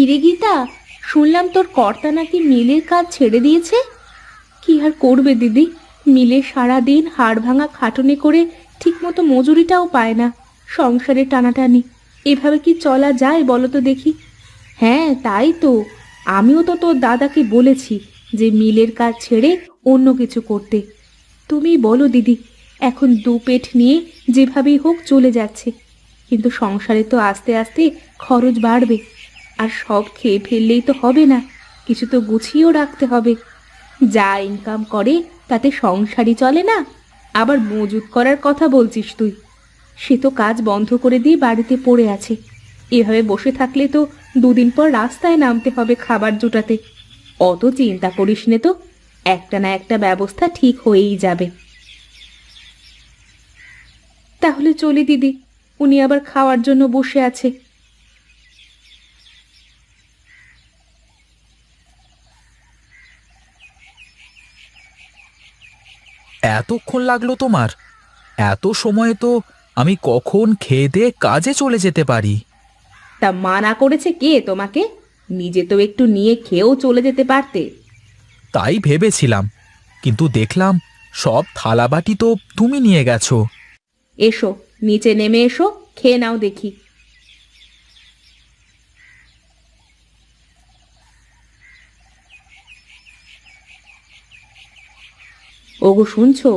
কিরে গীতা, শুনলাম তোর কর্তা নাকি মিলের কাজ ছেড়ে দিয়েছে। কি আর করবে দিদি, মিলে সারাদিন হাড় ভাঙা খাটুনি করে ঠিকমতো মজুরিটাও পায় না। সংসারে টানাটানি, এভাবে কি চলা যায় বলো তো দেখি। হ্যাঁ তাই তো, আমিও তো তোর দাদাকে বলেছি যে মিলের কাজ ছেড়ে অন্য কিছু করতে। তুমি বলো দিদি, এখন দু পেট নিয়ে যেভাবেই হোক চলে যাচ্ছে, কিন্তু সংসারে তো আস্তে আস্তে খরচ বাড়বে। আর সব খেয়ে ফেললেই তো হবে না, কিছু তো গুছিয়েও রাখতে হবে। যা ইনকাম করে তাতে সংসারই চলে না, আবার মজুত করার কথা বলছিস তুই। সে তো কাজ বন্ধ করে দিয়ে বাড়িতে পড়ে আছে। এভাবে বসে থাকলে তো দুদিন পর রাস্তায় নামতে হবে খাবার জোটাতে। অত চিন্তা করিস নে তো, একটা না একটা ব্যবস্থা ঠিক হয়েই যাবে। তাহলে চলি দিদি, উনি আবার খাওয়ার জন্য বসে আছে। এতক্ষণ লাগলো তোমার? এত সময় তো আমি কখন খেয়ে দিয়ে কাজে চলে যেতে পারি। তা মানা করেছে কে তোমাকে? নিজে তো একটু নিয়ে খেয়েও চলে যেতে পারতে। তাই ভেবেছিলাম, কিন্তু দেখলাম সব থালাবাটি তো তুমি নিয়ে গেছো। এসো, নিচে নেমে এসো, খেয়ে নাও দেখি। ওগো শুনছো,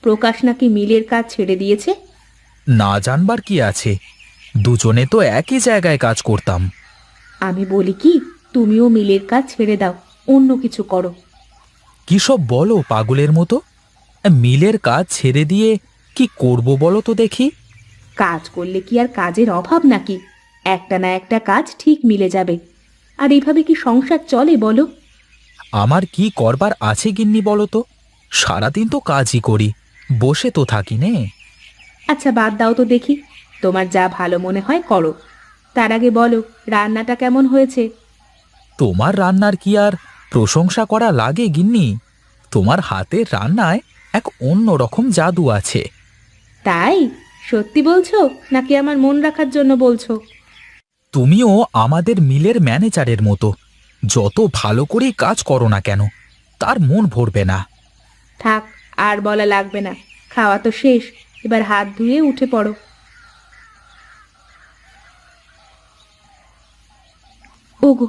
প্রকাশ নাকি মিলের কাজ ছেড়ে দিয়েছে। না জানবার কি আছে, দুজনে তো একই জায়গায় কাজ করতাম। আমি বলি কি, তুমিও মিলের কাজ ছেড়ে দাও, অন্য কিছু করো। কি সব বলো পাগলের মতো? মিলের কাজ ছেড়ে দিয়ে কি করব বলো তো দেখি। কাজ করলে কি আর কাজের অভাব নাকি? একটা না একটা কাজ ঠিক মিলে যাবে। আর এইভাবে কি সংসার চলে বলো? আমার কি করবার আছে গিন্নি বলো তো? সারাদিন তো কাজই করি, বসে তো থাকি নে। আচ্ছা বাদ দাও তো দেখি, তোমার যা ভালো মনে হয় করো। তার আগে বলো, রান্নাটা কেমন হয়েছে? তোমার রান্নার কি আর প্রশংসা করা লাগে গিন্নি? তোমার হাতের রান্নায় এক অন্য রকম জাদু আছে। তাই? সত্যি বলছো নাকি আমার মন রাখার জন্য বলছো? তুমিও আমাদের মিলের ম্যানেজারের মতো, যত ভালো করেই কাজ করো না কেন তার মন ভরবে না। থাক, আর বলা লাগবে না। খাওয়া তো শেষ, এবার হাত ধুয়ে উঠে পড়ো। ওগো,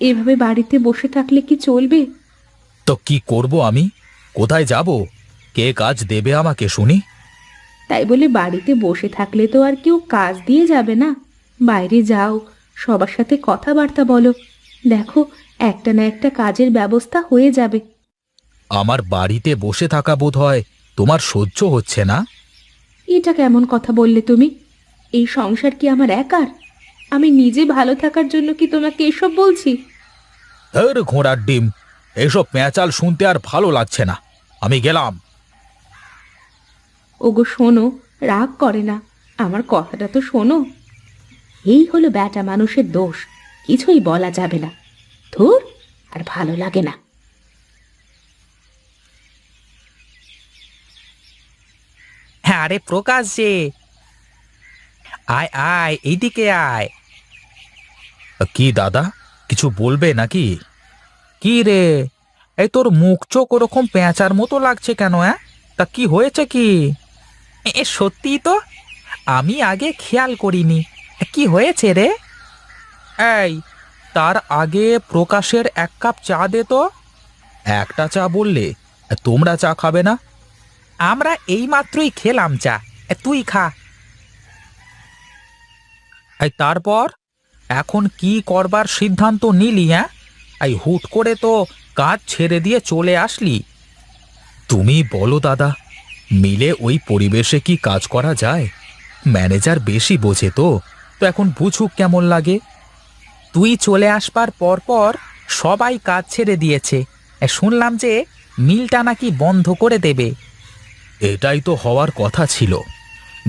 এভাবে বাড়িতে বসে থাকলে কি চলবে? তো কি করব আমি? কোথায় যাব? কে কাজ দেবে আমাকে শুনি? তাই বলে বাড়িতে বসে থাকলে তো আর কেউ কাজ দিয়ে যাবে না। বাইরে যাও, সবার সাথে কথাবার্তা বলো, দেখো একটা না একটা কাজের ব্যবস্থা হয়ে যাবে। আমার বাড়িতে বসে থাকা বোধ হয় তোমার সহ্য হচ্ছে না। এটা কেমন কথা বললে তুমি? এই সংসার কি আমার একার? আমি নিজে ভালো থাকার জন্য কি তোমাকে এসব বলছি? ধর ঘোড়ার ডিম, এসব পেঁচাল শুনতে আর ভালো লাগছে না, আমি গেলাম। ওগো শোনো, রাগ করে না, আমার কথাটা তো শোনো। এই হলো ব্যাটা মানুষের দোষ, কিছুই বলা যাবে না। ধুর, আর ভালো লাগে না। হ্যাঁ, আরে প্রকাশ যে, আয় আয় এইদিকে আয়। কি দাদা, কিছু বলবে নাকি? কি রে, এই তোর মুখ চোখ ওরকম পেঁচার মতো লাগছে কেন? তা কি হয়েছে কি? সত্যি তো, আমি আগে খেয়াল করিনি। কি হয়েছে রে? এই, তার আগে প্রকাশের এক কাপ চা দে তো। একটা চা বললে? তোমরা চা খাবে না? আমরা এইমাত্রই খেলাম চা, তুই খা। এই তারপর এখন কি করবার সিদ্ধান্ত নিলি? এই হুট করে তো কাজ ছেড়ে দিয়ে চলে আসলি। তুমি বলো দাদা, মিলে ওই পরিবেশে কি কাজ করা যায়? ম্যানেজার বেশি বোঝে তো, তো এখন বুঝুক কেমন লাগে। তুই চলে আসবার পর পর সবাই কাজ ছেড়ে দিয়েছে, শুনলাম যে মিলটা নাকি বন্ধ করে দেবে। এটাই তো হওয়ার কথা ছিল।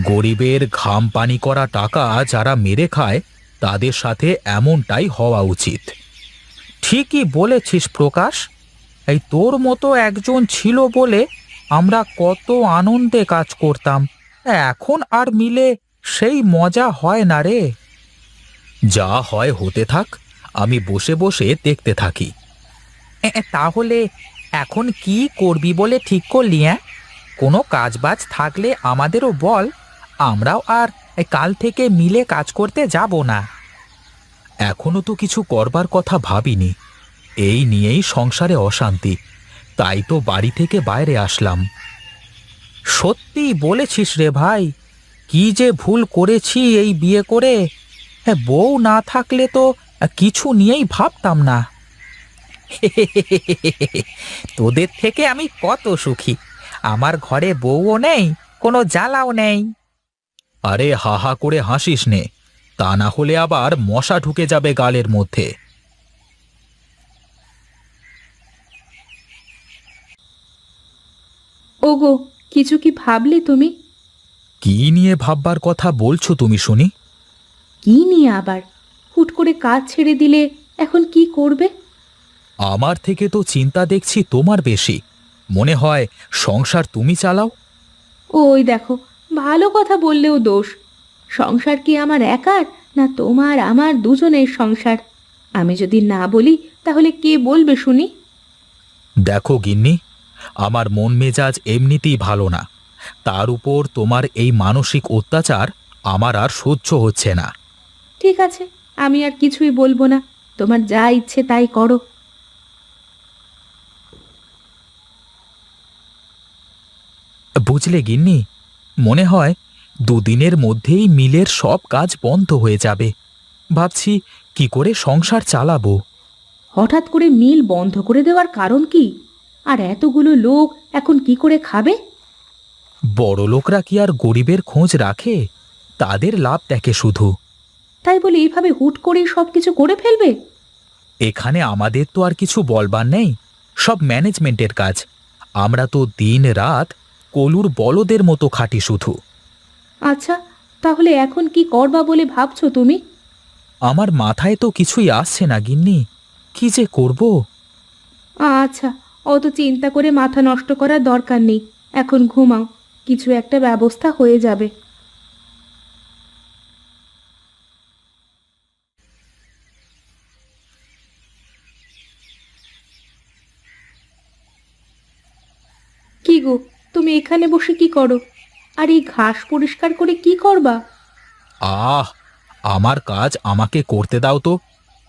গরিবের ঘাম পানি করা টাকা যারা মেরে খায়, তাদের সাথে এমনটাই হওয়া উচিত। ঠিকই বলেছিস প্রকাশ, এই তোর মতো একজন ছিল বলে আমরা কত আনন্দে কাজ করতাম। এখন আর মিলে সেই মজা হয় না রে। যা হয় হতে থাক, আমি বসে বসে দেখতে থাকি। তাহলে এখন কি করবি বলে ঠিক করলি? কোনো কাজবাজ থাকলে আমাদেরও বল, আমরাও আর কাল থেকে মিলে কাজ করতে যাব না। এখনো তো কিছু করবার কথা ভাবিনি, এই নিয়েই সংসারে অশান্তি, তাই তো বাড়ি থেকে বাইরে আসলাম। সত্যি বলেছিস রে ভাই, কি যে ভুল করেছি এই বিয়ে করে। বউ না থাকলে তো কিছু নিয়েই ভাবতাম না। তোদের থেকে আমি কত সুখী, আমার ঘরে বউও নেই, কোনো জ্বালাও নেই। আরে হা হা করে হাসিস নে, তা না হলে আবার মশা ঢুকে যাবে গালের মধ্যে। ওগো, কিছু কি ভাবলে তুমি? কি নিয়ে ভাববার কথা বলছো তুমি শুনি? কি নিয়ে আবার? হুট করে কাজ ছেড়ে দিলে এখন কি করবে? আমার থেকে তো চিন্তা দেখছি তোমার বেশি। মনে হয় সংসার তুমি চালাও। ওই দেখো, ভালো কথা বললেও দোষ। সংসার কি আমার একার, না তোমার আমার দুজনের সংসার? আমি যদি না বলি তাহলে কে বলবে শুনি? দেখো গিন্নি, আমার মন মেজাজ এমনিতেই ভালো না, তার উপর তোমার এই মানসিক অত্যাচার আমার আর সহ্য হচ্ছে না। ঠিক আছে, আমি আর কিছুই বলবো না। তোমার যা ইচ্ছে তাই করো। বুঝলে গিন্নি, মনে হয় দুদিনের মধ্যেই মিলের সব কাজ বন্ধ হয়ে যাবে। ভাবছি কি করে সংসার চালাবো। হঠাৎ করে মিল বন্ধ করে দেওয়ার কারণ কি? আর এতগুলো লোক এখন কি করে খাবে? বড় লোকরা কি আর গরিবের খোঁজ রাখে? তাদের লাভ দেখে শুধু। তাই বলে এইভাবে হুট করেই সব কিছু করে ফেলবে? এখানে আমাদের তো আর কিছু বলবার নেই, সব ম্যানেজমেন্টের কাজ। আমরা তো দিন রাত কলুর বলদের মতো খাটি শুধু। আচ্ছা, তাহলে এখন কি করবা বলে ভাবছো তুমি? আমার মাথায় তো কিছুই আসছে না গিন্নি, কি যে করব। আচ্ছা, অত চিন্তা করে মাথা নষ্ট করার দরকার নেই। এখন ঘুমাও, কিছু একটা ব্যবস্থা হয়ে যাবে। কি গো, তুমি এখানে বসে কি করো? আর এই ঘাস পরিষ্কার করে কি করবা? আহ, আমার কাজ আমাকে করতে দাও তো,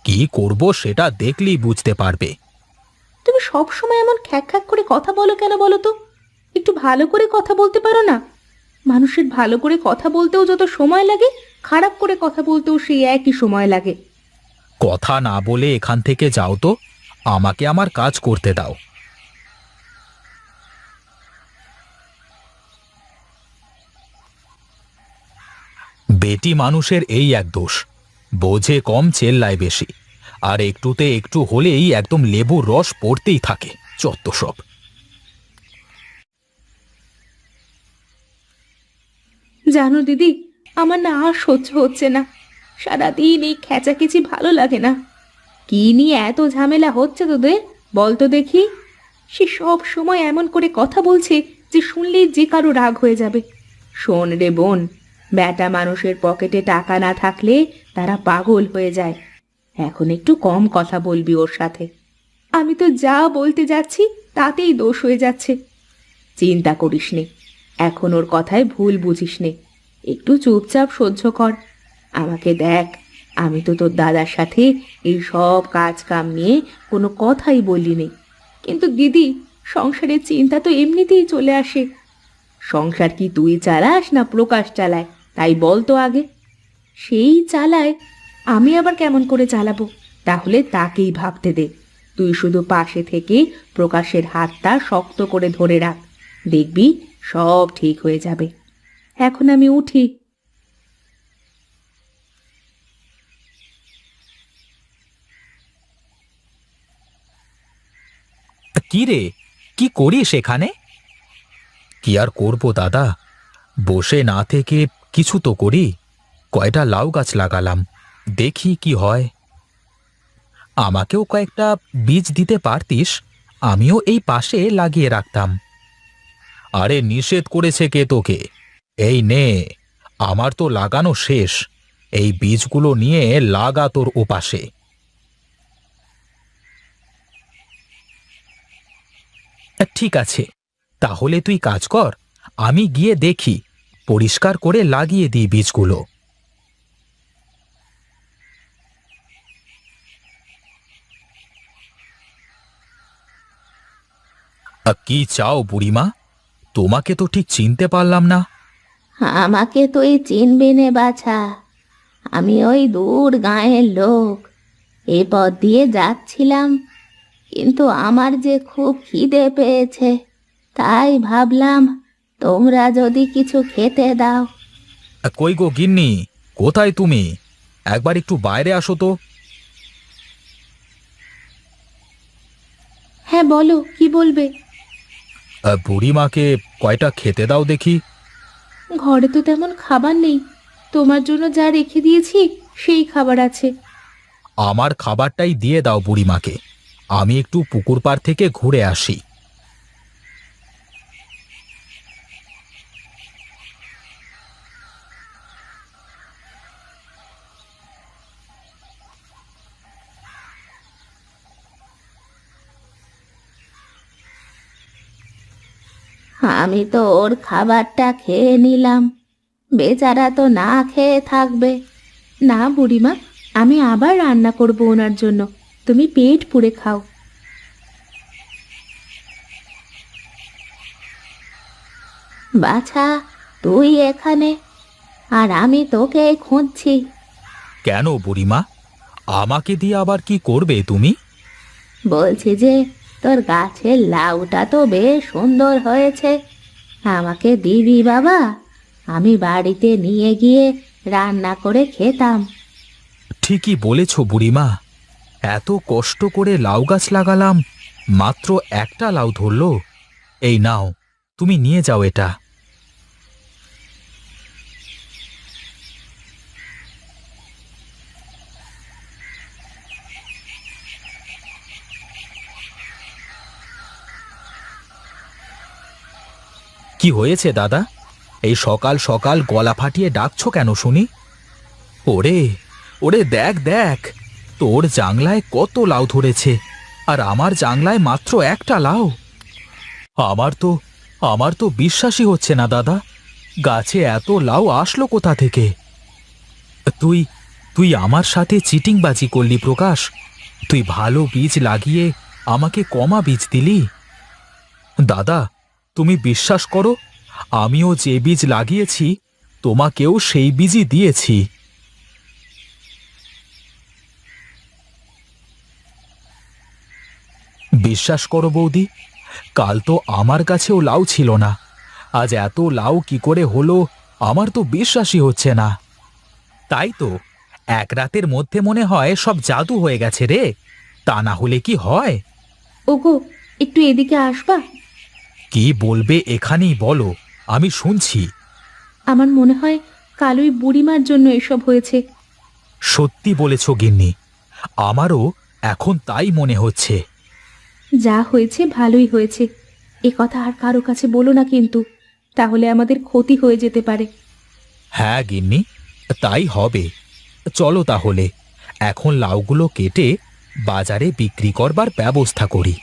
কি করব সেটা দেখলেই বুঝতে পারবে। তুমি সব সময় এমন খ্যাক খ্যাক করে কথা বলো কেন বলো তো? একটু ভালো করে কথা বলতে পারো না? মানুষের ভালো করে কথা বলতেও যত সময় লাগে, খারাপ করে কথা বলতেও সেই একই সময় লাগে। কথা না বলে এখান থেকে যাও তো, আমাকে আমার কাজ করতে দাও। বেটি মানুষের এই এক দোষ, বোঝে কম চেল্লায় বেশি, আর একটুতে একটু হলেই একদম লেবুর রস পড়তেই থাকে। চত্ব সব। জানো দিদি, আমার না আর সহ্য হচ্ছে না। সারাদিন এই খেচাখেচি ভালো লাগে না। কি নিয়ে এত ঝামেলা হচ্ছে তোদের, বল তো দেখি। সে সব সময় এমন করে কথা বলছে যে শুনলেই যে কারো রাগ হয়ে যাবে। শোন রে বোন, বেটা মানুষের পকেটে টাকা না থাকলে তারা পাগল হয়ে যায়। এখন একটু কম কথা বলবি ওর সাথে। আমি তো যা বলতে যাচ্ছি তাতেই দোষ হয়ে যাচ্ছে। চিন্তা করিস নে, এখন ওর কথায় ভুল বুঝিস নে। একটু চুপচাপ সহ্য কর। আমাকে দেখ, আমি তো তোর দাদার সাথে এই সব কাজ কাম নিয়ে কোনো কথাই বলিনি। কিন্তু দিদি, সংসারের চিন্তা তো এমনিতেই চলে আসে। সংসার কি তুই চালাস না প্রকাশ চালায়, তাই বল তো আগে। সেই চালায়, আমি আবার কেমন করে চালাবো? তাহলে তাকেই ভাবতে দে। তুই শুধু পাশে থেকে প্রকাশের হাতটা শক্ত করে ধরে রাখ, দেখবি সব ঠিক হয়ে যাবে। এখন আমি উঠি। কি রে, কি করিস এখানে? কি আর করব দাদা, বসে না থেকে কিছু তো করি। কয়টা লাউ গাছ লাগালাম, দেখি কি হয়। আমাকেও কয়েকটা বীজ দিতে পারতিস, আমিও এই পাশে লাগিয়ে রাখতাম। আরে নিষেধ করেছে কে তোকে? এই নে, আমার তো লাগানো শেষ, এই বীজগুলো নিয়ে লাগা তোর ওপাশে। ঠিক আছে, তাহলে তুই কাজ কর, আমি গিয়ে দেখি, পরিষ্কার করে লাগিয়ে দিই বীজগুলো। কি চাও বুড়িমা? তোমাকে তো ঠিক চিনতে পারলাম না। আমাকে তুই চিনবি নে বাছা, আমি ওই দূর গাঁয়ের লোক। এ পথ দিয়ে যাচ্ছিলাম, কিন্তু আমার যে খুব খিদে পেয়েছে, তাই ভাবলাম তোমরা যদি কিছু খেতে দাও। কই গো গিন্নি, কোথায় তুমি? একবার একটু বাইরে আসো তো। হ্যাঁ বলো, কি বলবে? বুড়িমাকে কয়টা খেতে দাও দেখি। ঘরে তো তেমন খাবার নেই, তোমার জন্য যা রেখে দিয়েছি সেই খাবার আছে। আমার খাবারটাই দিয়ে দাও বুড়িমাকে, আমি একটু পুকুর পাড় থেকে ঘুরে আসি। আমি তো ওর খাবারটা খেয়ে নিলাম, বেচারা তো না খেয়ে থাকবে। না বুড়িমা, আমি আবার রান্না করব ওনার জন্য, তুমি পেট পুড়ে খাও। বাছা, তুই এখানে, আর আমি তোকে খুঁজছি। কেন বুড়িমা, আমাকে দিয়ে আবার কি করবে তুমি? বলছি যে তোর গাছের লাউটা তো বেশ সুন্দর হয়েছে, আমাকে দিবি বাবা? আমি বাড়িতে নিয়ে গিয়ে রান্না করে খেতাম। ঠিকই বলেছ বুড়িমা, এত কষ্ট করে লাউ গাছ লাগালাম, মাত্র একটা লাউ ধরলো। এই নাও, তুমি নিয়ে যাও এটা। কি হয়েছে দাদা? এই সকাল সকাল গলা ফাটিয়ে ডাকছো কেন শুনি? ওরে, ওরে দেখ দেখ, তোর জাংলায় কত লাউ ধরেছে, আর আমার জাংলায় মাত্র একটা লাউ। আমার তো আমার তো বিশ্বাসই হচ্ছে না দাদা, গাছে এত লাউ আসলো কোথা থেকে? তুই তুই আমার সাথে চিটিংবাজি করলি প্রকাশ। তুই ভালো বীজ লাগিয়ে আমাকে কমা বীজ দিলি। দাদা, তুমি বিশ্বাস করো, আমিও যে বীজ লাগিয়েছি তোমাকেও সেই বীজই দিয়েছি। বিশ্বাস করো বৌদি, কাল তো আমার কাছেও লাউ ছিল না, আজ এত লাউ কি করে হলো আমার তো বিশ্বাসই হচ্ছে না। তাই তো, এক রাতের মধ্যে মনে হয় সব জাদু হয়ে গেছে রে, তা না হলে কি হয়? ওগো, একটু এদিকে আসবা? কি বলবে এখানেই বলো, আমি শুনছি। আমার মনে হয় কাল ওই বুড়িমার জন্য এসব হয়েছে। সত্যি বলেছ গিন্নি, আমারও এখন তাই মনে হচ্ছে। যা হয়েছে ভালোই হয়েছে, এ কথা আর কারো কাছে বলো না কিন্তু, তাহলে আমাদের ক্ষতি হয়ে যেতে পারে। হ্যাঁ গিন্নি, তাই হবে। চলো তাহলে এখন লাউগুলো কেটে বাজারে বিক্রি করবার ব্যবস্থা করি।